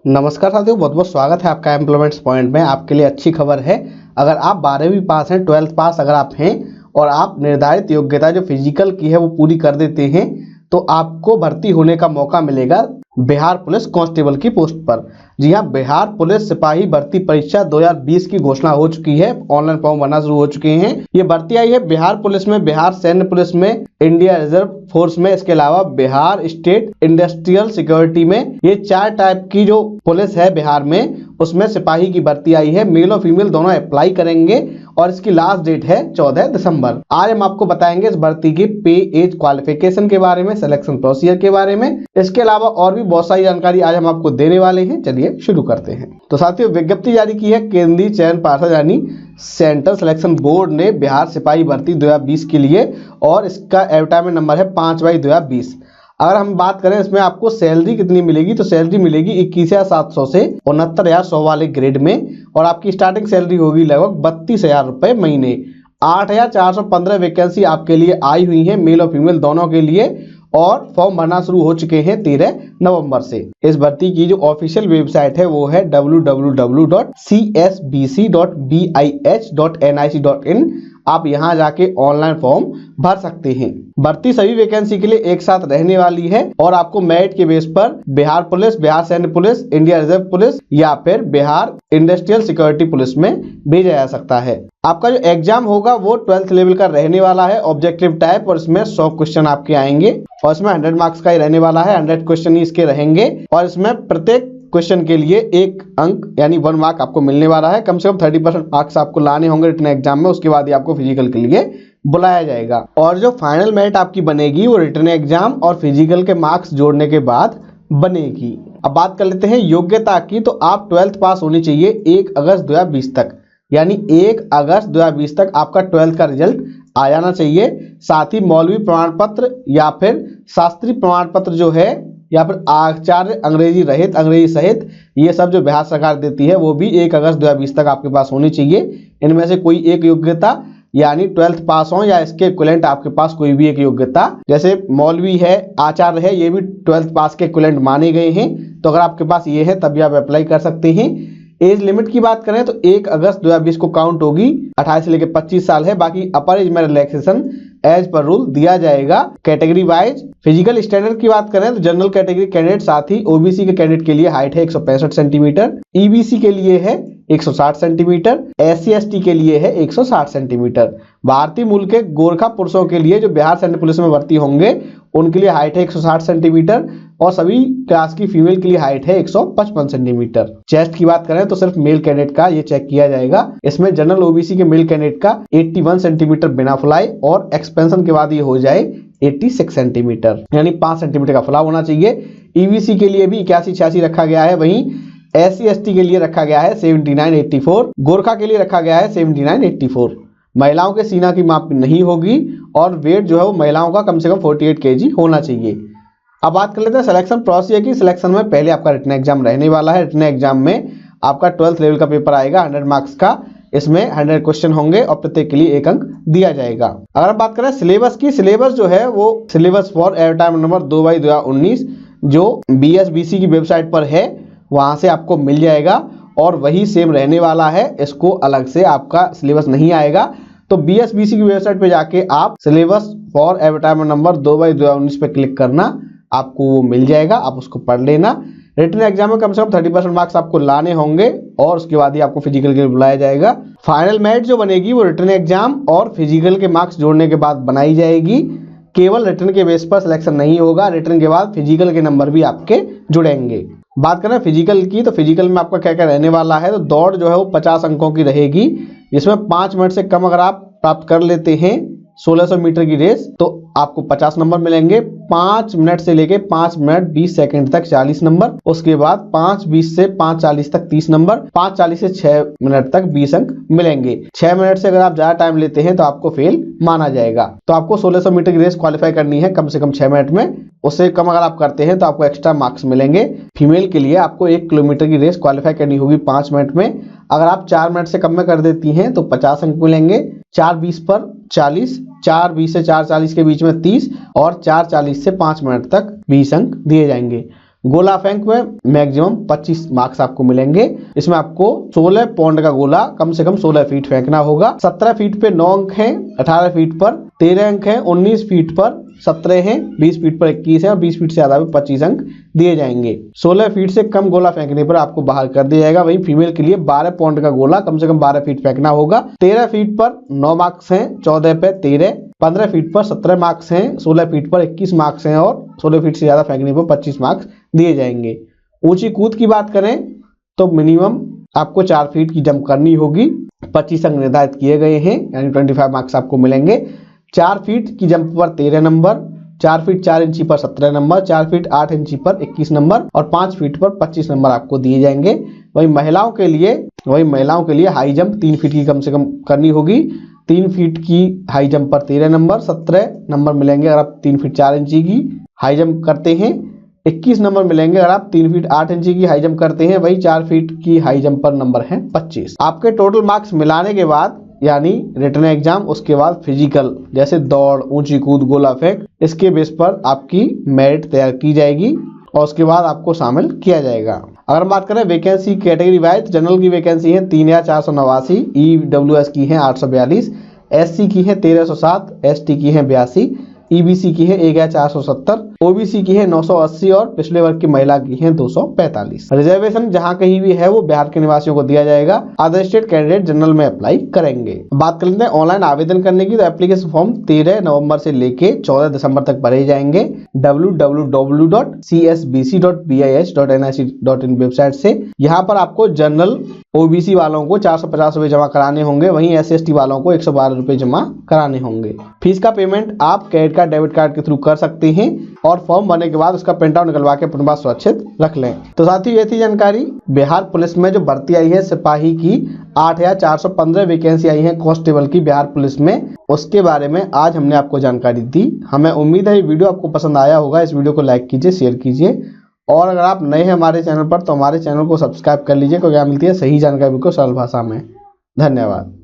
नमस्कार साथियों, बहुत बहुत स्वागत है आपका एम्प्लॉयमेंट्स पॉइंट में। आपके लिए अच्छी खबर है। अगर आप 12वीं पास हैं, 12th पास अगर आप हैं और आप निर्धारित योग्यता जो फिजिकल की है वो पूरी कर देते हैं तो आपको भर्ती होने का मौका मिलेगा बिहार पुलिस कांस्टेबल की पोस्ट पर। जी हाँ, बिहार पुलिस सिपाही भर्ती परीक्षा 2020 की घोषणा हो चुकी है। ऑनलाइन फॉर्म भरना शुरू हो चुके हैं। ये भर्ती आई है बिहार पुलिस में, बिहार सैन्य पुलिस में, इंडिया रिजर्व फोर्स में, इसके अलावा बिहार स्टेट इंडस्ट्रियल सिक्योरिटी में। ये 4 टाइप की जो पुलिस है बिहार में, उसमें सिपाही की भर्ती आई है। मेल और फीमेल दोनों अप्लाई करेंगे और इसकी लास्ट डेट है 14 दिसंबर। आज हम आपको बताएंगे इस भर्ती की पे एज क्वालिफिकेशन के बारे में, सिलेक्शन प्रोसीजर के बारे में। इसके अलावा और भी बहुत सारी जानकारी आज हम आपको देने वाले हैं। चलिए शुरू करते हैं। तो साथियों, विज्ञप्ति जारी की है केंद्रीय चयन पार्षद यानी सेंट्रल सिलेक्शन बोर्ड ने बिहार सिपाही भर्ती 2020 के लिए, और इसका एडवर्टाइजमेंट नंबर है 5/2020। अगर हम बात करें इसमें आपको सैलरी कितनी मिलेगी, तो सैलरी मिलेगी 21,700 से 69,100 वाले ग्रेड में, और आपकी स्टार्टिंग सैलरी होगी लगभग 32,000 रुपए महीने। 8,415 वैकेंसी आपके लिए आई हुई है, मेल और फीमेल दोनों के लिए, और फॉर्म भरना शुरू हो चुके हैं 13 नवंबर से। इस भर्ती की जो ऑफिशियल वेबसाइट है वो है www.csbc.bih.nic.in। आप यहां जाके ऑनलाइन फॉर्म भर सकते हैं। भर्ती सभी वैकेंसी के लिए एक साथ रहने वाली है और आपको मेरिट के बेस पर बिहार पुलिस, बिहार सैन्य पुलिस, इंडिया रिजर्व पुलिस या फिर बिहार इंडस्ट्रियल सिक्योरिटी पुलिस में भेजा जा सकता है। आपका जो एग्जाम होगा वो 12th लेवल का रहने वाला है, ऑब्जेक्टिव टाइप, और इसमें 100 क्वेश्चन आपके आएंगे और इसमें 100 मार्क्स का ही रहने वाला है। 100 क्वेश्चन ही इसके रहेंगे और इसमें प्रत्येक क्वेश्चन के लिए 1 अंक यानी 1 मार्क आपको मिलने वाला है। कम से कम 30% मार्क्स आपको लाने होंगे रिटन एग्जाम में, उसके बाद ही आपको फिजिकल के लिए बुलाया जाएगा। और जो फाइनल मेरिट आपकी बनेगी वो रिटन एग्जाम और फिजिकल के मार्क्स जोड़ने के बाद बनेगी। अब बात कर लेते हैं योग्यता की। तो आप 12th पास होनी चाहिए 1 अगस्त 2020 तक, यानी 1 अगस्त 2020 तक आपका 12th का रिजल्ट आ जाना चाहिए। साथ ही मौलवी प्रमाण पत्र या फिर शास्त्री प्रमाण पत्र जो है, या फिर आचार्य अंग्रेजी सहित ये सब जो बिहार सरकार देती है वो भी 1 अगस्त 2020 तक आपके पास होनी चाहिए। इनमें से कोई एक योग्यता यानी 12th पास हो या इसके इक्विवेलेंट आपके पास कोई भी एक योग्यता, जैसे मौलवी है, आचार्य है, ये भी 12th पास के इक्विवेलेंट माने गए हैं। तो अगर आपके पास ये है तभी आप अप्लाई कर सकते हैं। एज लिमिट की बात करें तो 1 अगस्त 2020 को काउंट होगी। 28 से लेकर 25 साल है। बाकी अपर एज में रिलैक्सेशन एज पर रूल दिया जाएगा। कैटेगरी वाइज फिजिकल स्टैंडर्ड की बात करें तो जनरल कैटेगरी कैंडिडेट, साथ ही ओबीसी के कैंडिडेट के लिए हाइट है 165 सेंटीमीटर, ईबीसी के लिए है 160 सेंटीमीटर, SC/ST के लिए है 160 सेंटीमीटर। भारतीय मूल के गोरखा पुरुषों के लिए जो बिहार सैन्य पुलिस में भर्ती होंगे उनके लिए हाइट है 160 सेंटीमीटर, और सभी क्लास की फीमेल के लिए हाइट है 155 सेंटीमीटर। चेस्ट की बात करें तो सिर्फ मेल कैंडिडेट का ये चेक किया जाएगा। इसमें जनरल ओबीसी के मेल कैंडिडेट का 81 सेंटीमीटर बिना फुलाई और एक्सपेंशन के बाद ये हो जाए 86 सेंटीमीटर, यानी 5 सेंटीमीटर का फुलाव होना चाहिए। ईबीसी के लिए भी 81-86 रखा गया है। वहीं SC/ST के लिए रखा गया है 79-84, गोरखा के लिए रखा गया है 79-84। महिलाओं के सीना की माप नहीं होगी और वेट जो है वो महिलाओं का कम से कम 48 kg होना चाहिए। अब बात कर लेते हैं सिलेक्शन प्रोसीजर की। सिलेक्शन में पहले आपका रिटन एग्जाम रहने वाला है। रिटन एग्जाम में आपका 12th लेवल का पेपर आएगा 100 मार्क्स का। इसमें 100 क्वेश्चन होंगे और प्रत्येक के लिए 1 अंक दिया जाएगा। अगर बात करें सिलेबस की, सिलेबस जो है वो सिलेबस फॉर एडवर्टाइजमेंट नंबर 2/2019 जो BSBC की वेबसाइट पर है वहां से आपको मिल जाएगा और वही सेम रहने वाला है। इसको अलग से आपका सिलेबस नहीं आएगा। तो BSBC की वेबसाइट पे जाके आप सिलेबस फॉर एडवर्टाइजमेंट नंबर 2/2019 पे क्लिक करना, आपको वो मिल जाएगा, आप उसको पढ़ लेना। रिटन एग्जाम में कम से कम 30% मार्क्स आपको लाने होंगे और उसके बाद ही आपको फिजिकल के लिए बुलाया जाएगा। फाइनल मेरिट जो बनेगी वो रिटन एग्जाम और फिजिकल के मार्क्स जोड़ने के बाद बनाई जाएगी। केवल रिटन के बेस पर सिलेक्शन नहीं होगा, रिटन के बाद फिजिकल के नंबर भी आपके जुड़ेंगे। बात करें फिजिकल की, तो फिजिकल में आपका क्या क्या रहने वाला है। तो दौड़ जो है वो 50 अंकों की रहेगी, जिसमें 5 मिनट से कम अगर आप प्राप्त कर लेते हैं 1600 मीटर की रेस तो आपको 50 नंबर मिलेंगे। 5 मिनट से लेके 5 मिनट 20 सेकंड तक 40 नंबर, उसके बाद 5:20 से 5:40 तक 30 नंबर, 5:40 से 6 मिनट तक 20 अंक मिलेंगे। 6 मिनट से अगर आप ज्यादा टाइम लेते हैं तो आपको फेल माना जाएगा। तो आपको 1600 मीटर की रेस क्वालिफाई करनी है कम से कम 6 मिनट में। उससे कम अगर आप करते हैं तो आपको एक्स्ट्रा मार्क्स मिलेंगे। फीमेल के लिए आपको 1 किलोमीटर की रेस क्वालिफाई करनी होगी 5 मिनट में। अगर आप 4 मिनट से कम में कर देती हैं तो 50 अंक मिलेंगे। 4:20 पर 40, 4:20 से 4:40 के बीच में 30 और 4:40 से 5 मिनट तक 20 अंक दिए जाएंगे। गोला फेंक में मैक्सिमम 25 मार्क्स आपको मिलेंगे। इसमें आपको 16 पौंड का गोला कम से कम 16 फीट फेंकना होगा। 17 फीट पे 9 अंक हैं, 18 फीट पर 13 अंक हैं, 19 फीट पर 17 हैं, 20 फीट पर 21 है और 20 फीट से ज्यादा पे 25 अंक दिए जाएंगे। 16 फीट से कम गोला फेंकने पर आपको बाहर कर दिया जाएगा। वहीं फीमेल के लिए 12 पौंड का गोला कम से कम 12 फीट फेंकना होगा। 13 फीट पर 9 मार्क्स हैं, 14 पे 13, 15 फीट पर 17 मार्क्स हैं, 16 फीट पर 21 मार्क्स हैं और 16 फीट से ज्यादा फेंकने पर 25 मार्क्स दिए जाएंगे। ऊंची कूद की बात करें तो मिनिमम आपको 4 फीट की जंप करनी होगी। 25 अंक निर्धारित किए गए हैं, यानी 25 मार्क्स आपको मिलेंगे। 4 फीट की जंप पर 13 नंबर, 4 फीट 4 इंची पर 17 नंबर, 4 फीट 8 इंची पर 21 नंबर और 5 फीट पर 25 नंबर आपको दिए जाएंगे। वहीं महिलाओं के लिए हाई जंप 3 फीट की कम से कम करनी होगी। 3 फीट की हाई जंप पर 13 नंबर, 17 नंबर मिलेंगे अगर आप 3 फीट 4 इंची की हाई जंप करते हैं। 21 नंबर मिलेंगे अगर आप 3 फीट 8 इंची की हाई जंप करते हैं। वही 4 फीट की हाई जंप पर नंबर है 25। आपके टोटल मार्क्स मिलाने के बाद यानी रिटन एग्जाम, उसके बाद फिजिकल जैसे दौड़, ऊंची कूद, गोला फेंक, इसके बेस पर आपकी मेरिट तैयार की जाएगी और उसके बाद आपको शामिल किया जाएगा। अगर बात करें वैकेंसी कैटेगरी वाइज, जनरल की वैकेंसी है 3489, EWS की है 842, SC की है 1307, ST की है 82, EBC की है 1470, OBC की है 980 और पिछले वर्ग की महिला की है 245। रिजर्वेशन जहां कहीं भी है वो बिहार के निवासियों को दिया जाएगा। अदर स्टेट कैंडिडेट जनरल में अप्लाई करेंगे। बात कर लेते हैं ऑनलाइन आवेदन करने की, तो एप्लीकेशन फॉर्म 13 नवंबर से लेके 14 दिसंबर तक भरे जाएंगे। www.csbc.bih.nic.in वेबसाइट से। यहाँ पर आपको जनरल OBC वालों को 450 रुपए जमा कराने होंगे, वहीं SC/ST वालों को 112 रुपए जमा कराने होंगे। फीस का पेमेंट आप क्रेडिट कार्ड, डेबिट कार्ड के थ्रू कर सकते हैं और फॉर्म भरने के बाद उसका प्रिंट आउट निकलवा के अपने पास सुरक्षित रख लें। तो साथियों ये थी जानकारी बिहार पुलिस में जो भर्ती आई है सिपाही की, 8415 वैकेंसी आई है कांस्टेबल की बिहार पुलिस में, उसके बारे में आज हमने आपको जानकारी दी। हमें उम्मीद है ये वीडियो आपको पसंद आया होगा। इस वीडियो को लाइक कीजिए, शेयर कीजिए और अगर आप नए हैं हमारे चैनल पर तो हमारे चैनल को सब्सक्राइब कर लीजिए, क्योंकि यहाँ मिलती है सही जानकारी को सरल भाषा में। धन्यवाद।